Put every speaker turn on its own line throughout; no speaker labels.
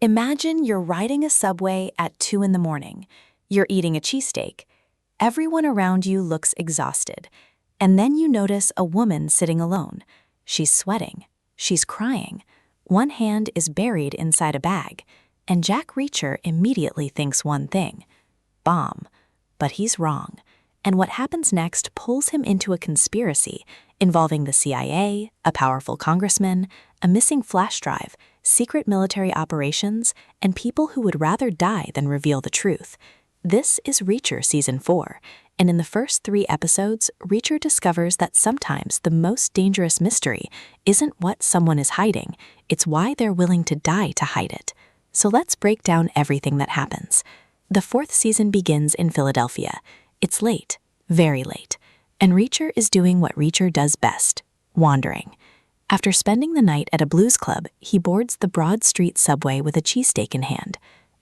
Imagine you're riding a subway at 2 in the morning. You're eating a cheesesteak. Everyone around you looks exhausted. And then you notice a woman sitting alone. She's sweating. She's crying. One hand is buried inside a bag. And Jack Reacher immediately thinks one thing: bomb. But he's wrong. And what happens next pulls him into a conspiracy involving the CIA, a powerful congressman, a missing flash drive, secret military operations, and people who would rather die than reveal the truth. This is Reacher Season 4, and in the first 3 episodes, Reacher discovers that sometimes the most dangerous mystery isn't what someone is hiding, it's why they're willing to die to hide it. So let's break down everything that happens. The 4th season begins in Philadelphia. It's late, very late, and Reacher is doing what Reacher does best: wandering. After spending the night at a blues club, he boards the Broad Street subway with a cheesesteak in hand.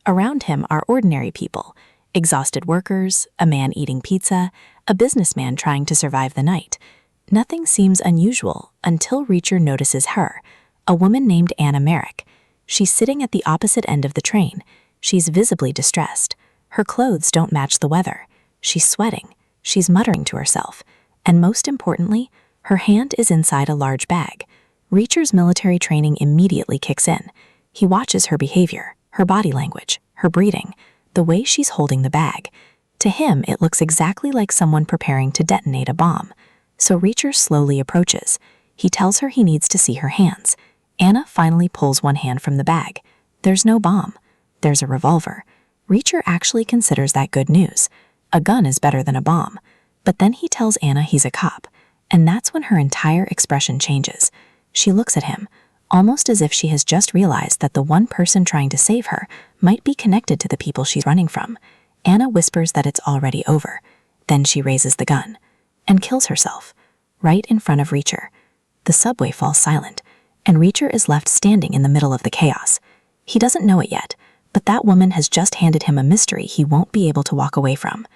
Around him are ordinary people: exhausted workers, a man eating pizza, a businessman trying to survive the night. Nothing seems unusual until Reacher notices her, a woman named Anna Merrick. She's sitting at the opposite end of the train. She's visibly distressed. Her clothes don't match the weather. She's sweating. She's muttering to herself. And most importantly, her hand is inside a large bag. Reacher's military training immediately kicks in. He watches her behavior, her body language, her breathing, the way she's holding the bag. To him, it looks exactly like someone preparing to detonate a bomb. So Reacher slowly approaches. He tells her he needs to see her hands. Anna finally pulls one hand from the bag. There's no bomb. There's a revolver. Reacher actually considers that good news. A gun is better than a bomb. But then he tells Anna he's a cop, and that's when her entire expression changes. She looks at him, almost as if she has just realized that the one person trying to save her might be connected to the people she's running from. Anna whispers that it's already over. Then she raises the gun and kills herself, right in front of Reacher. The subway falls silent, and Reacher is left standing in the middle of the chaos. He doesn't know it yet, but that woman has just handed him a mystery he won't be able to walk away from.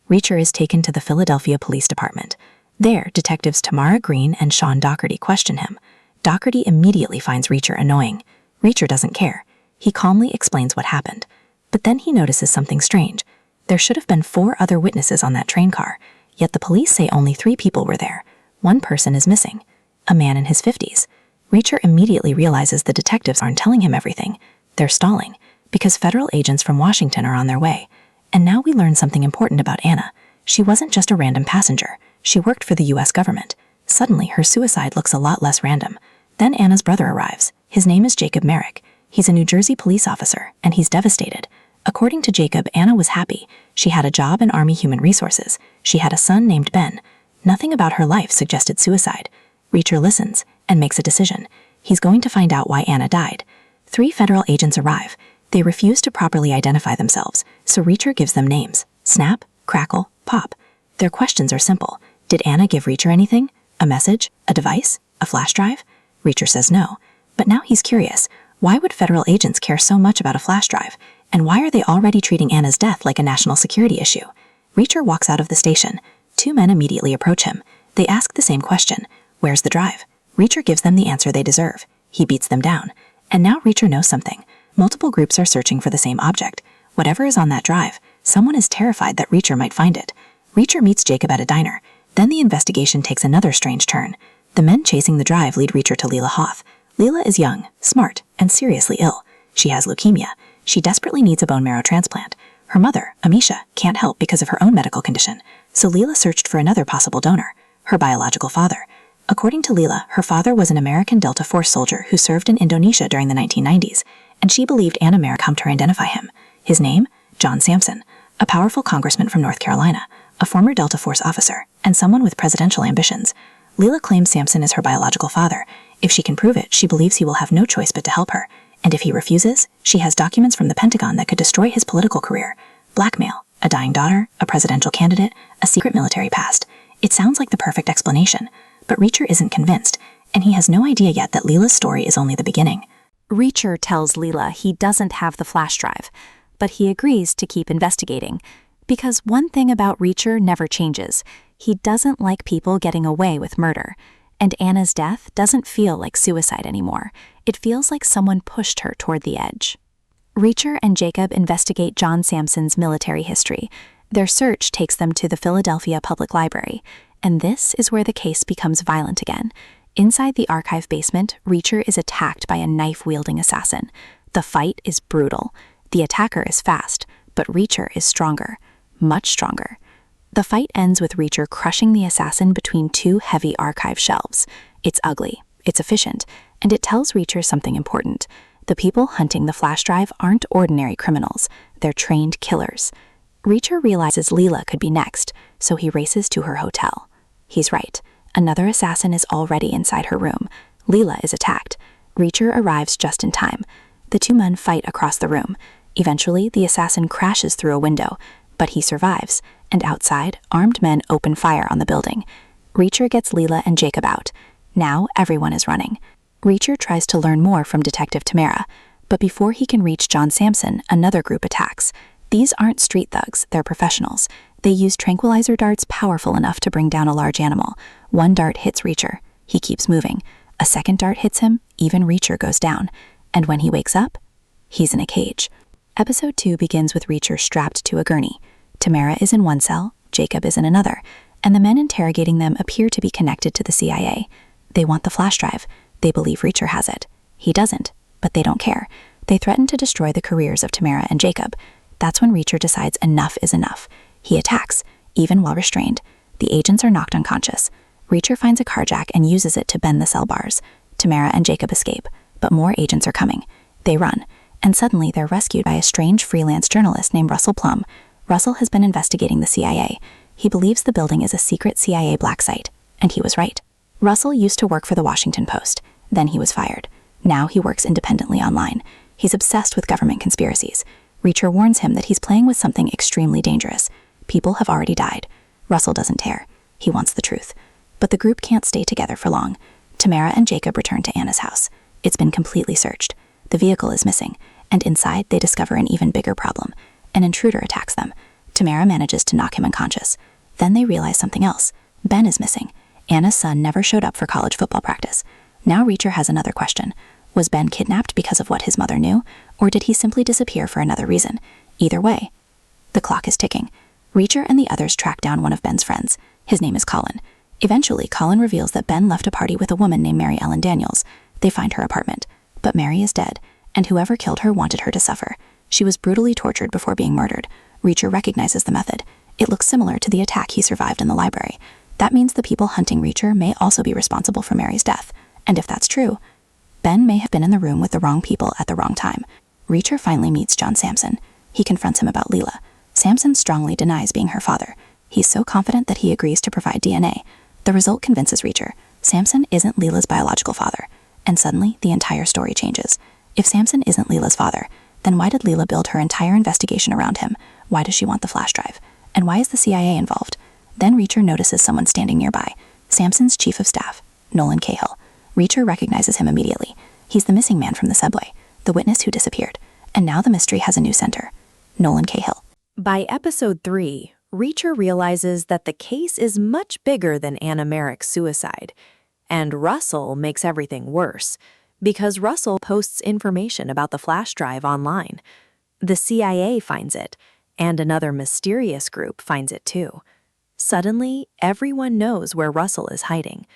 Reacher is taken to the Philadelphia Police Department. There, detectives Tamara Green and Sean Doherty question him. Doherty immediately finds Reacher annoying. Reacher doesn't care. He calmly explains what happened. But then he notices something strange. There should have been 4 other witnesses on that train car, yet the police say only 3 people were there. One person is missing, a man in his 50s. Reacher immediately realizes the detectives aren't telling him everything. They're stalling, because federal agents from Washington are on their way. And now we learn something important about Anna. She wasn't just a random passenger. She worked for the US government. Suddenly, her suicide looks a lot less random. Then Anna's brother arrives. His name is Jacob Merrick. He's a New Jersey police officer, and he's devastated. According to Jacob, Anna was happy. She had a job in Army Human Resources. She had a son named Ben. Nothing about her life suggested suicide. Reacher listens and makes a decision. He's going to find out why Anna died. 3 federal agents arrive. They refuse to properly identify themselves, so Reacher gives them names: Snap, Crackle, Pop. Their questions are simple. Did Anna give Reacher anything? A message? A device? A flash drive? Reacher says no. But now he's curious. Why would federal agents care so much about a flash drive? And why are they already treating Anna's death like a national security issue? Reacher walks out of the station. 2 men immediately approach him. They ask the same question: where's the drive? Reacher gives them the answer they deserve. He beats them down. And now Reacher knows something. Multiple groups are searching for the same object. Whatever is on that drive, someone is terrified that Reacher might find it. Reacher meets Jacob at a diner. Then the investigation takes another strange turn. The men chasing the drive lead Reacher to Lila Hoth. Leela is young, smart, and seriously ill. She has leukemia. She desperately needs a bone marrow transplant. Her mother, Amisha, can't help because of her own medical condition. So Leela searched for another possible donor: her biological father. According to Leela, her father was an American Delta Force soldier who served in Indonesia during the 1990s, and she believed Anna Merrick helped her identify him. His name? John Sampson, a powerful congressman from North Carolina, a former Delta Force officer, and someone with presidential ambitions. Leela claims Sampson is her biological father. If she can prove it, she believes he will have no choice but to help her. And if he refuses, she has documents from the Pentagon that could destroy his political career. Blackmail, a dying daughter, a presidential candidate, a secret military past. It sounds like the perfect explanation. But Reacher isn't convinced, and he has no idea yet that Leela's story is only the beginning. Reacher tells Leela he doesn't have the flash drive, but he agrees to keep investigating. Because one thing about Reacher never changes: he doesn't like people getting away with murder. And Anna's death doesn't feel like suicide anymore. It feels like someone pushed her toward the edge. Reacher and Jacob investigate John Sampson's military history. Their search takes them to the Philadelphia Public Library, and this is where the case becomes violent again. Inside the archive basement, Reacher is attacked by a knife-wielding assassin. The fight is brutal. The attacker is fast, but Reacher is stronger, much stronger. The fight ends with Reacher crushing the assassin between two heavy archive shelves. It's ugly, it's efficient, and it tells Reacher something important. The people hunting the flash drive aren't ordinary criminals, they're trained killers. Reacher realizes Leela could be next, so he races to her hotel. He's right. Another assassin is already inside her room. Leela is attacked. Reacher arrives just in time. The two men fight across the room. Eventually, the assassin crashes through a window, but he survives, and outside, armed men open fire on the building. Reacher gets Leela and Jacob out. Now, everyone is running. Reacher tries to learn more from Detective Tamara, but before he can reach John Sampson, another group attacks. These aren't street thugs, they're professionals. They use tranquilizer darts powerful enough to bring down a large animal. One dart hits Reacher. He keeps moving. A second dart hits him, even Reacher goes down. And when he wakes up, he's in a cage. Episode 2 begins with Reacher strapped to a gurney. Tamara is in one cell, Jacob is in another, and the men interrogating them appear to be connected to the CIA. They want the flash drive. They believe Reacher has it. He doesn't, but they don't care. They threaten to destroy the careers of Tamara and Jacob. That's when Reacher decides enough is enough. He attacks, even while restrained. The agents are knocked unconscious. Reacher finds a carjack and uses it to bend the cell bars. Tamara and Jacob escape, but more agents are coming. They run, and suddenly they're rescued by a strange freelance journalist named Russell Plum. Russell has been investigating the CIA. He believes the building is a secret CIA black site, and he was right. Russell used to work for the Washington Post. Then he was fired. Now he works independently online. He's obsessed with government conspiracies. Reacher warns him that he's playing with something extremely dangerous. People have already died. Russell doesn't care. He wants the truth. But the group can't stay together for long. Tamara and Jacob return to Anna's house. It's been completely searched. The vehicle is missing, and inside they discover an even bigger problem. An intruder attacks them. Tamara manages to knock him unconscious. Then they realize something else. Ben is missing. Anna's son never showed up for college football practice. Now Reacher has another question. Was Ben kidnapped because of what his mother knew, or did he simply disappear for another reason? Either way, the clock is ticking. Reacher and the others track down one of Ben's friends. His name is Colin. Eventually, Colin reveals that Ben left a party with a woman named Mary Ellen Daniels. They find her apartment. But Mary is dead, and whoever killed her wanted her to suffer. She was brutally tortured before being murdered. Reacher recognizes the method. It looks similar to the attack he survived in the library. That means the people hunting Reacher may also be responsible for Mary's death. And if that's true, Ben may have been in the room with the wrong people at the wrong time. Reacher finally meets John Sampson. He confronts him about Leela. Sampson strongly denies being her father. He's so confident that he agrees to provide DNA. The result convinces Reacher. Sampson isn't Leela's biological father. And suddenly, the entire story changes. If Sampson isn't Leela's father, then why did Leela build her entire investigation around him? Why does she want the flash drive? And why is the CIA involved? Then Reacher notices someone standing nearby. Sampson's chief of staff, Nolan Cahill. Reacher recognizes him immediately. He's the missing man from the subway, the witness who disappeared. And now the mystery has a new center. Nolan Cahill.
By episode 3, Reacher realizes that the case is much bigger than Anna Merrick's suicide. And Russell makes everything worse, because Russell posts information about the flash drive online. The CIA finds it, and another mysterious group finds it too. Suddenly, everyone knows where Russell is hiding.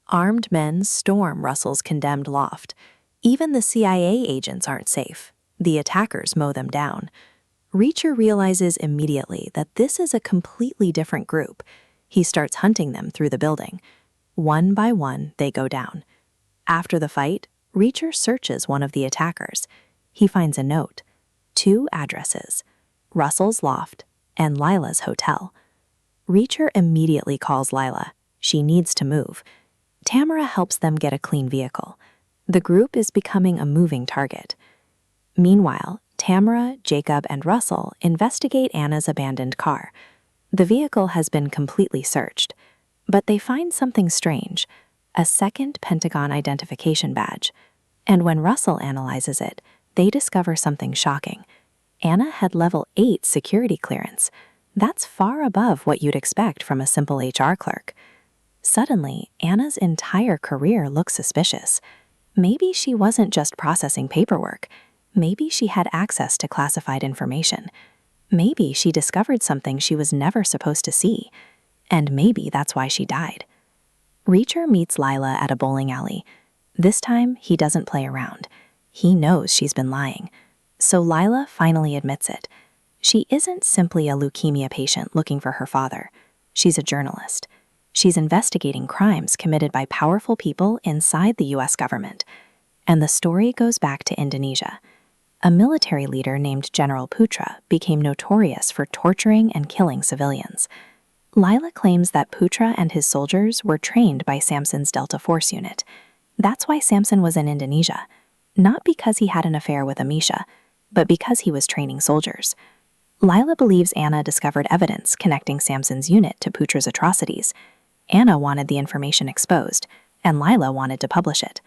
Armed men storm Russell's condemned loft. Even the CIA agents aren't safe. The attackers mow them down. Reacher realizes immediately that this is a completely different group. He starts hunting them through the building. One by one, they go down. After the fight, Reacher searches one of the attackers. He finds a note, 2 addresses, Russell's loft and Lila's hotel. Reacher immediately calls Lila. She needs to move. Tamara helps them get a clean vehicle. The group is becoming a moving target. Meanwhile, Tamara, Jacob, and Russell investigate Anna's abandoned car. The vehicle has been completely searched, but they find something strange, a second Pentagon identification badge. And when Russell analyzes it, they discover something shocking. Anna had level 8 security clearance. That's far above what you'd expect from a simple HR clerk. Suddenly, Anna's entire career looks suspicious. Maybe she wasn't just processing paperwork. Maybe she had access to classified information. Maybe she discovered something she was never supposed to see. And maybe that's why she died. Reacher meets Lila at a bowling alley. This time, he doesn't play around. He knows she's been lying. So Lila finally admits it. She isn't simply a leukemia patient looking for her father. She's a journalist. She's investigating crimes committed by powerful people inside the US government. And the story goes back to Indonesia. A military leader named General Putra became notorious for torturing and killing civilians. Lila claims that Putra and his soldiers were trained by Sampson's Delta Force unit. That's why Sampson was in Indonesia, not because he had an affair with Amisha, but because he was training soldiers. Lila believes Anna discovered evidence connecting Sampson's unit to Putra's atrocities. Anna wanted the information exposed, and Lila wanted to publish it.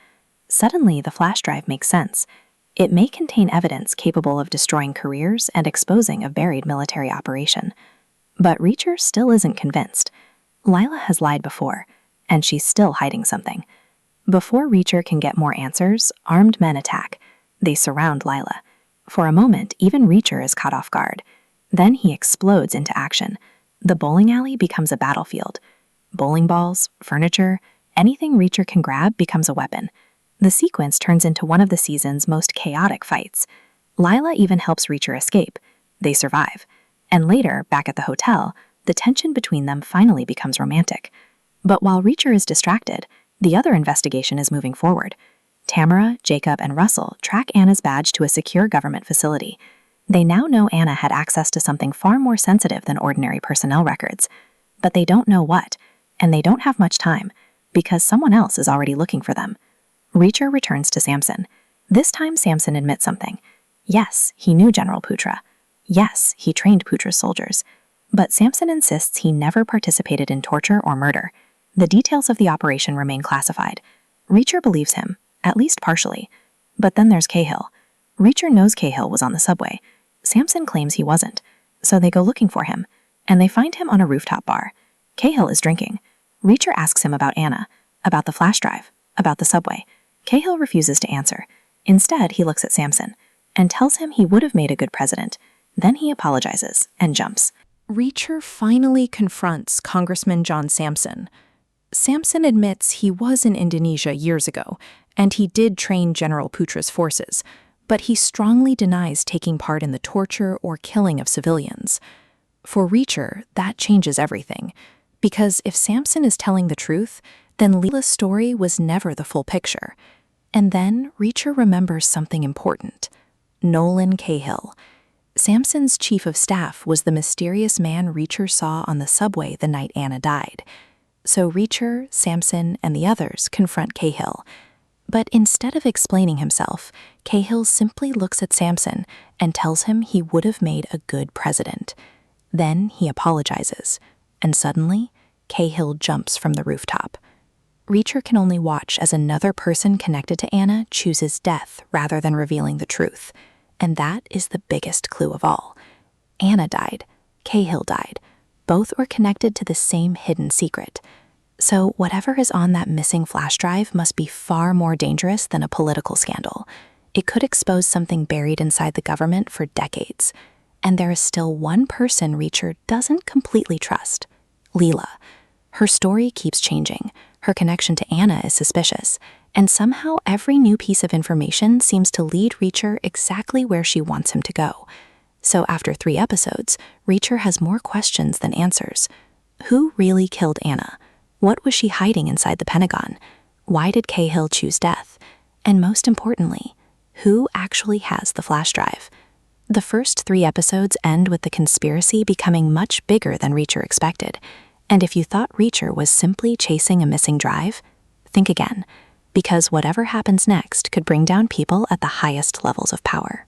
Suddenly, the flash drive makes sense. It may contain evidence capable of destroying careers and exposing a buried military operation. But Reacher still isn't convinced. Lila has lied before, and she's still hiding something. Before Reacher can get more answers, armed men attack. They surround Lila. For a moment, even Reacher is caught off guard. Then he explodes into action. The bowling alley becomes a battlefield. Bowling balls, furniture, anything Reacher can grab becomes a weapon. The sequence turns into one of the season's most chaotic fights. Lila even helps Reacher escape. They survive. And later, back at the hotel, the tension between them finally becomes romantic. But while Reacher is distracted, the other investigation is moving forward. Tamara, Jacob, and Russell track Anna's badge to a secure government facility. They now know Anna had access to something far more sensitive than ordinary personnel records. But they don't know what, and they don't have much time, because someone else is already looking for them. Reacher returns to Sampson. This time Sampson admits something. Yes, he knew General Putra. Yes, he trained Putra's soldiers. But Sampson insists he never participated in torture or murder. The details of the operation remain classified. Reacher believes him, at least partially. But then there's Cahill. Reacher knows Cahill was on the subway. Sampson claims he wasn't. So they go looking for him, and they find him on a rooftop bar. Cahill is drinking. Reacher asks him about Anna, about the flash drive, about the subway. Cahill refuses to answer. Instead, he looks at Sampson and tells him he would have made a good president. Then he apologizes and jumps.
Reacher finally confronts Congressman John Sampson. Sampson admits he was in Indonesia years ago, and he did train General Putra's forces, but he strongly denies taking part in the torture or killing of civilians. For Reacher, that changes everything, because if Sampson is telling the truth, then Leela's story was never the full picture. And then Reacher remembers something important. Nolan Cahill. Sampson's chief of staff was the mysterious man Reacher saw on the subway the night Anna died. So Reacher, Sampson, and the others confront Cahill. But instead of explaining himself, Cahill simply looks at Sampson and tells him he would have made a good president. Then he apologizes, and suddenly, Cahill jumps from the rooftop. Reacher can only watch as another person connected to Anna chooses death rather than revealing the truth. And that is the biggest clue of all. Anna died. Cahill died. Both were connected to the same hidden secret. So whatever is on that missing flash drive must be far more dangerous than a political scandal. It could expose something buried inside the government for decades. And there is still one person Reacher doesn't completely trust. Leela. Her story keeps changing. Her connection to Anna is suspicious. And somehow every new piece of information seems to lead Reacher exactly where she wants him to go. So after 3 episodes, Reacher has more questions than answers. Who really killed Anna? What was she hiding inside the Pentagon? Why did Cahill choose death? And most importantly, who actually has the flash drive? The first 3 episodes end with the conspiracy becoming much bigger than Reacher expected. And if you thought Reacher was simply chasing a missing drive, think again, because whatever happens next could bring down people at the highest levels of power.